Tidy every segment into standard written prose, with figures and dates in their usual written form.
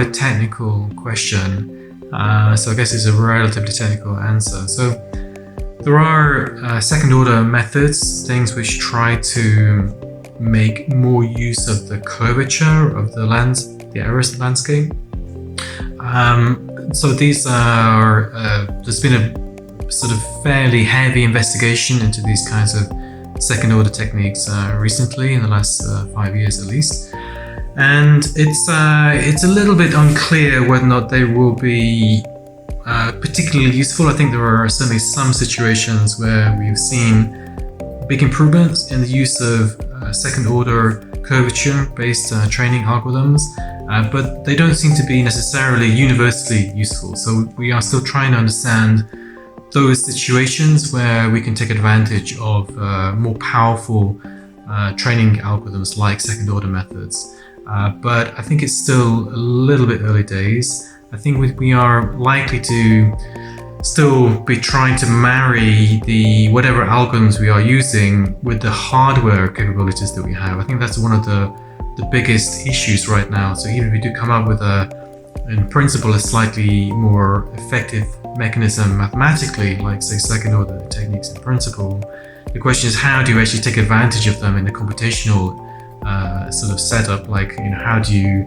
a technical question. So I guess it's a relatively technical answer. So there are second order methods, things which try to make more use of the curvature of the areas of the landscape. So these are, there's been a sort of fairly heavy investigation into these kinds of second order techniques recently, in the last 5 years at least. And it's a little bit unclear whether or not they will be particularly useful. I think there are certainly some situations where we've seen big improvements in the use of second order curvature based training algorithms, but they don't seem to be necessarily universally useful. So we are still trying to understand those situations where we can take advantage of more powerful training algorithms like second order methods. But I think it's still a little bit early days. I think we are likely to still be trying to marry whatever algorithms we are using with the hardware capabilities that we have. I think that's one of the biggest issues right now. So even if we do come up with in principle, a slightly more effective mechanism mathematically, like say second order techniques in principle, the question is how do you actually take advantage of them in a computational sort of setup? Like, how do you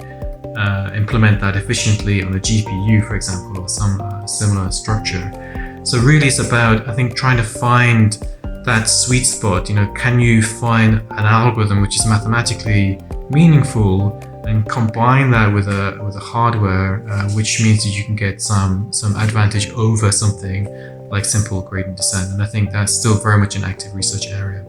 implement that efficiently on a GPU, for example, or some similar structure? So really it's about, I think, trying to find that sweet spot. Can you find an algorithm which is mathematically meaningful and combine that with a hardware which means that you can get some advantage over something like simple gradient descent? And I think that's still very much an active research area.